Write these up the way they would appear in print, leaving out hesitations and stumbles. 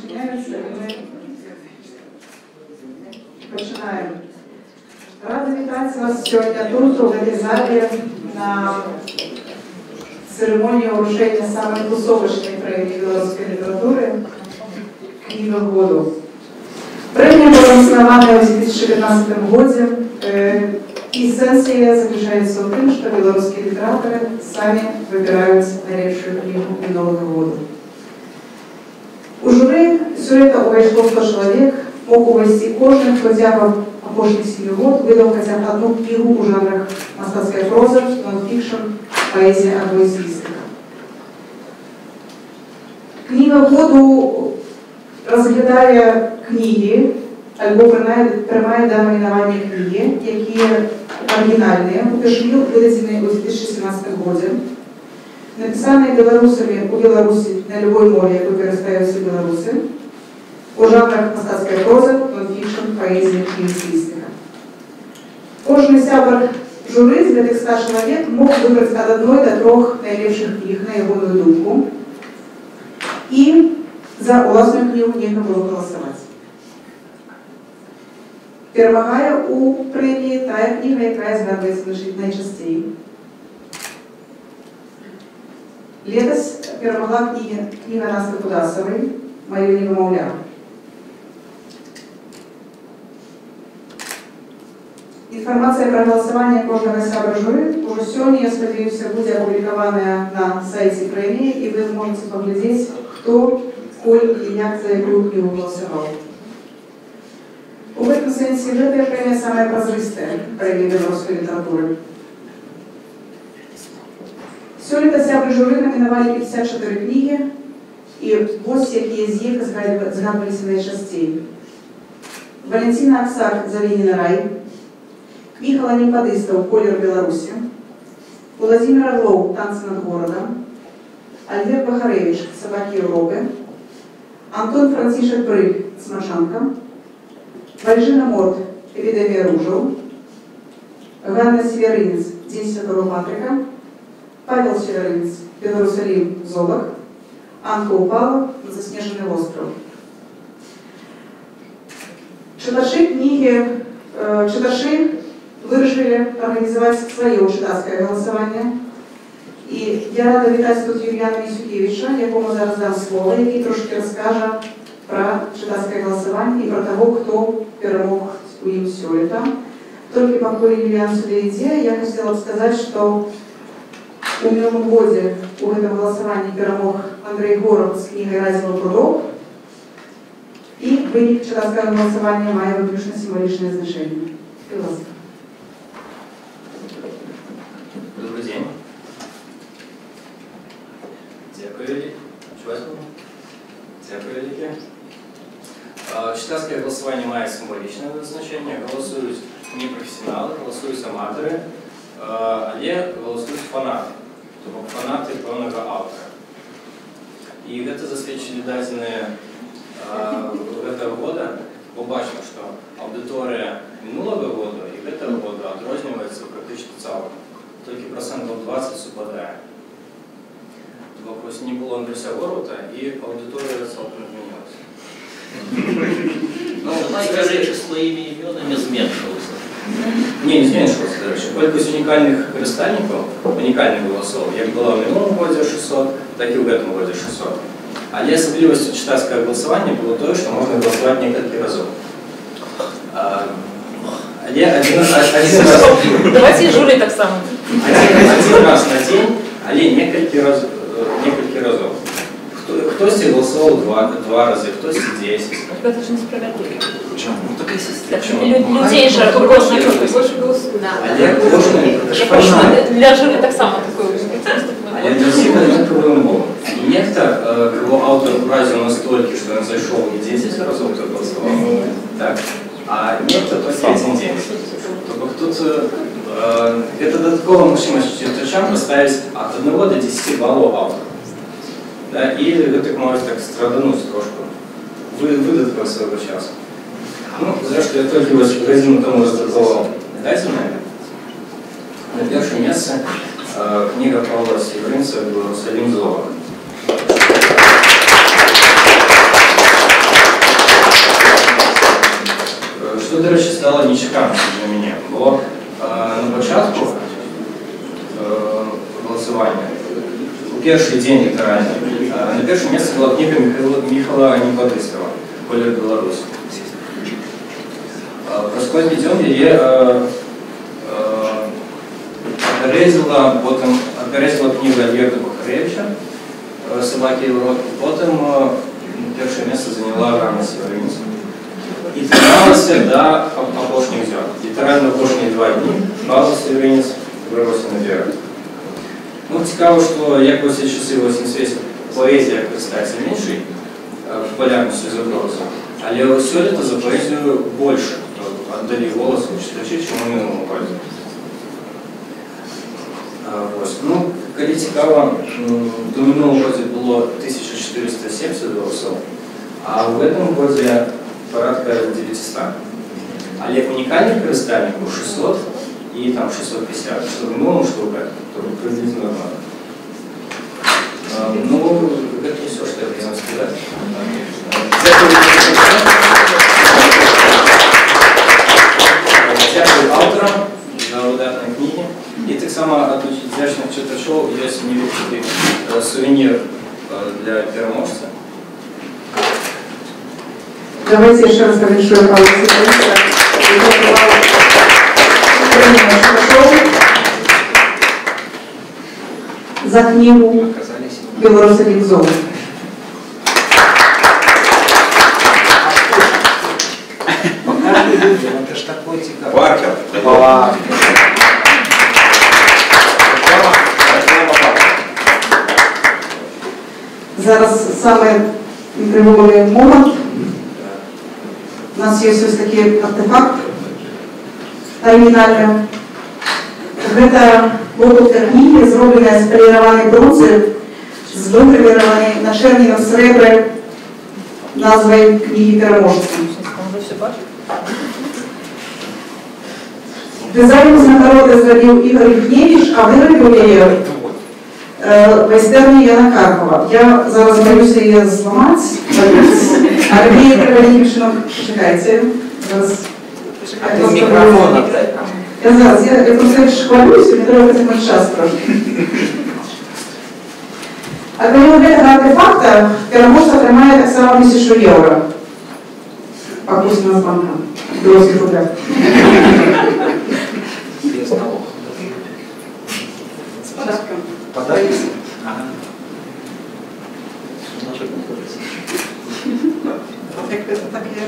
зачиняються, і ми починаємо. Рада вітати вас сьогодні тут, у цій залі, на церемонії вручення самої тусовочної премії білоруської літератури «Книга году». Премия была основана в 2015 году, и эссенция заключается в том, что белорусские литераторы сами выбирают наилучшую книгу минулого года. У жюри сюжета увійшло 100 человек, мог увести кожен, хто за опошний 7 год выдал хотя бы одну книгу у жанрах мастацкая проза, нон-фикшн, поэзия або эссеистика. Книга году розглядає книги, або приймає дане номінування книги, які оригінальні, упершні видані у 2017 році, написані білорусами у Білорусі на любой мові, яку використовуються білоруси, у жанрах мастацька проза, нон-фікшн, поезія і эссеистика. Кожний сябр журі з цих 100 чоловік мог вибрати від 1 до 3 найліпших книг на його думку, і за власну книгу нельзя було голосувати. Перемагає у премії та книга, яка згадується найчастіше. Летось перемогла книга Насти Кудасової «Мою не вимовляв». Інформація про голосування кожного сябра журі уже сьогодні, я сподіваюся, буде опублікована на сайті премії, і ви зможете поглядіти, хто, коль і як за яку книгу голосував. У этом сенсе эта премия самая прозрыстая премия белорусской литературы. Все лето сябры жюри номиновали 54 книги, и 8 из них згадывались найчастей. Валентина Аксак «Завинина рай», Михаил Неподыстов «Колер Беларуси», Владимир Орлов «Танцы над городом», Альберт Бахаревич «Собаки Европы», Антон Францишек Брыль «Сморшанка», Вальжина Морт «Эпидемия ружел», Ганна Северинец «День Святого Патрика», Павел Северинец «Белорусалим Золок», Анка Упалов «Заснеженный остров». Читаши вирішили організувати своє читацьке голосування. І я рада вітати тут Юліана Місюкевича, якому зараз дам слово, який трошки розкаже про читацкое голосование и про того, кто перемог у им все это. Только пока Юлиан сюда идея, я хотела бы сказать, что у минулом году у этого голосования перемог Андрей Горов с книгой «Разил прудов», и вынік читацкого голосования має виключно символичное значение. Пожалуйста. Добрый день. Дякую. Дякую велике. Читацкое голосование має символічне значення. Голосують не професіонали, голосують аматори, але голосують фанати. Тобто фанати певного автора. І це засвідчені дані цього року. Побачимо, що аудиторія минулого року і цього року відрізняються практично цілком. Тільки процентів 20 совпадає. Тобто не було Андрюся Горвата і аудиторія цілком змінилася. Ну, скажи, число ім'я і імен не зменшилося. Не зменшилося, до речі. Кількість унікальних користальників, унікальних голосів, як було в минулому році 600, так і в цьому році 600. Але особливістю читацького голосування було те, що можна голосувати кілька разів. Давайте жюри так само. Один раз на день, але несколько разів. Хтось голосував 2 рази, хтось 10. Это же несправедливо. Чому? Ну, такая система. Людей же больше голосуют. Для жюри так само такое. Але для всіх однаково умови. І некто, кого автор вразив настільки, що він зайшов і 10 разів голосував, так? А некто только 1 день. Тобто тут это додаткова можливість читачам поставити від 1 до 10 балів автора. Да, і так можуть так страдануть трошки. Видатка свого часу. Ну, зрештою, я тільки ось годину тому роздрукував видательне. На перше місце книга Павла Северинца «Белорусалим Золок». Що, до речі, стало нечеканістю для мене, бо на початку голосування, у перший день літеральний, на першому місці була книга Михайла Неподільського «Колір Білорусі». Проскользь підйом її опередила книга Альберта Бухаревича «Собаки Європи», потім перше місце зайняла Ганна Северинець. І трималася до опошніх зйом. Літерально опошні 2 дні Павло Северинець вирвався наперед. Ну, цікаво, що як в ці часи в 80-х поезія представиться меншою популярністю запросу, але сьогодні за поезію більше віддали голос читачі, ніж у минулому році. Ну, коли цікаво, до минулого року було 1470 голосів, а в цьому році порядка 900. Але унікальних користальників 600 і там 650, що в минулому штука, то приблизно нормально. Ну, это все, что я хотел сказать. Дякую авторам за видатні книги. І так само від вдячних читачів є невеликий сувенір для переможця. Давайте еще раз большое Павлу Северинцу. За книгу «Белорусы Ликзова». Это ж такой цікавий. Паркер. Зараз саме інтригований момент. У нас є ось такий артефакт оригінальний. Гэта лопатка книги, зроблена з полірованої бронзи, з вигравірованої на червоному сребрі назвою книги переможця. Дизайн знакороди зробив Ігор Юхневич, а виробив її майстерні Яна Карпова. Я зараз боюся її зламати, але мені Каролінівщина, почекайте. А ти мікрофон отдай нам. Я зараз, я просто хвалююся, мені треба потягнути час трошки. А крім гэтага артефакта, переможця отримає так само 1000 євро. По курсу Нацбанка. В білоруських рублях. Без налогов. С податком. Податки? Ага. Значит, находится. Так это так я.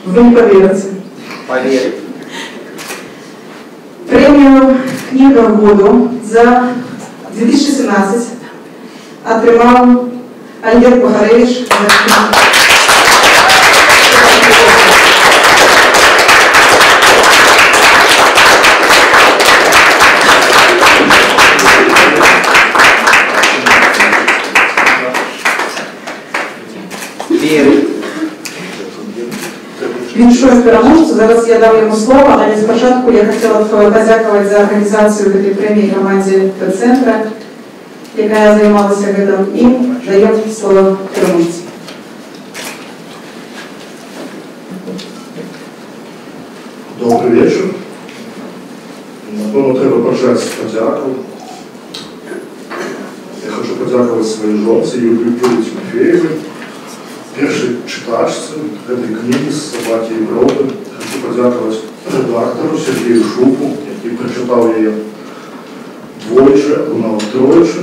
Вы не поверите. Поверь. Премию «Книга году» за 2017 отримал Альберт Бухаревич. Верь. Віншую переможцю. Зараз я дам йому слово, але спочатку я хотіла б подякувати за організацію цієї премії команді Центра, яка займалася цим, і даю слово переможцю. Добрый вечер. Напевно, треба почати з подяку. Я хочу подякувати своїй жонці Юлії Тимофеєвій, першій читачці этой книги «Собаки Європи». Хочу подякувати редактору Сергію Шупу, який прочитав її двойче, вона втройче.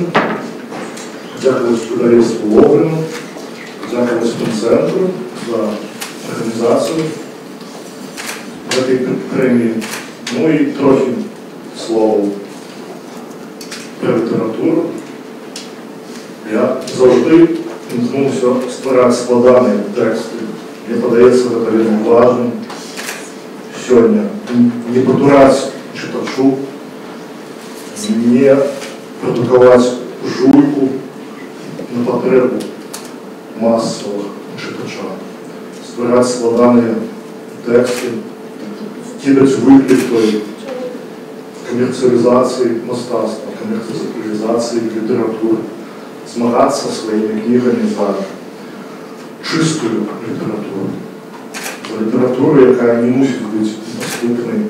Подякувати видавництву Логвину, подякувати Спінцентру за організацію этой премії. Ну і трохи слов про літературу. Я завжди імкнувся створити складані тексти. Мені подається це вельми важливим сьогодні. Не потурати читачу, не продукувати жуйку на потребу масових читача. Створити складані тексти, кидать выклик той, комерциализации мастацтва, комерциализации литературы, змагаться своими книгами за чистую литературу, за литературу, яка не мусить бути доступною.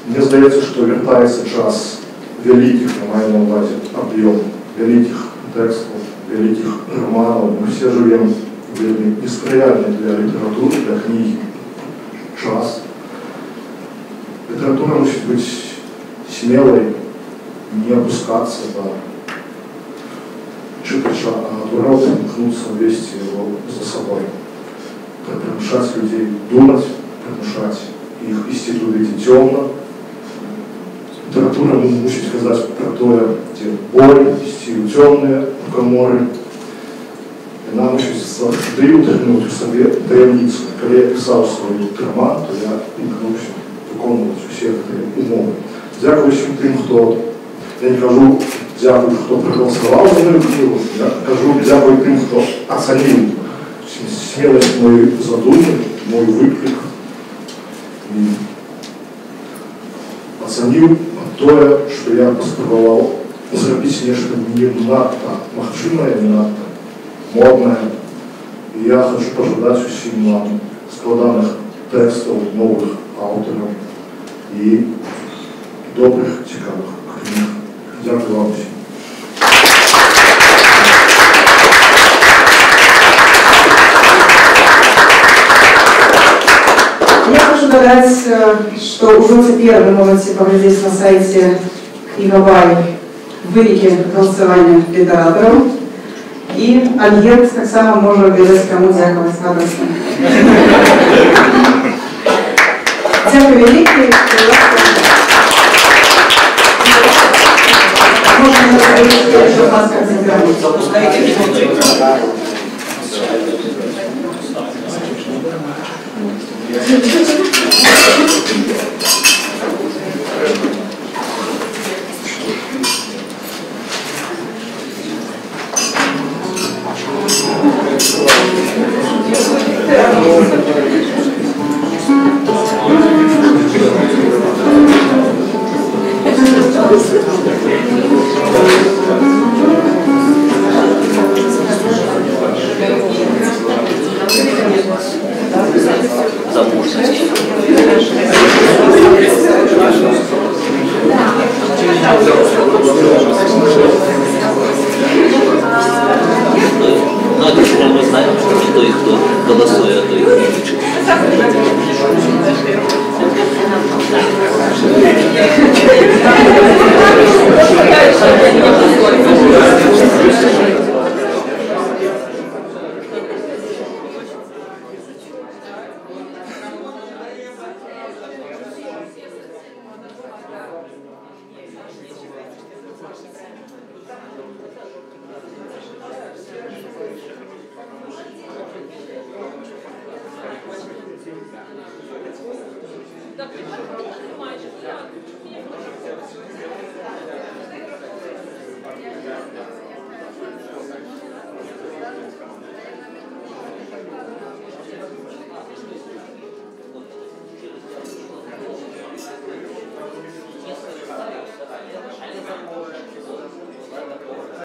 Мне здається, що вертається час великих, я маю на увазі, об'єм, великих текстів, великих романів. Ми всі живемо в вельми несприятний для літератури, для книг час. Литература мусить бути смелой, не опускаться до читача, а наоборот мкнуться, вести его за собой. Примушать людей думать, примушать их вести туда, где темно. Литература мусить сказать про то, где боль, вести у темные коморы. И нам мусить завжди утримувати в собі таємницю. Коли я писав свій роман, то я імкнувся виконувати всі ці умови. Дякую всім тим, хто, я не кажу дякую, хто проголосував за мою книгу, я кажу дякую тим, хто оцінив смілость моєї задуми, мой виклик. І оцінив те, що я поспробував зробити нечто не надто махчимое, не надто модное. І я хочу пожелати усім вам складаних текстів, нових авторів і добрих, цікавих книг. Дякую вам всім. Я хочу додать, что уже теперь вы можете поглядеть на сайте Книговай выники голосования литераторов. И Альгерт так само может обязать кому дякувати радостно. Дякую великий. Можно сказать, что у нас концентрировать. Запускайте кино. Ну, это же мы знаем, что кто их кто голосует, а то их не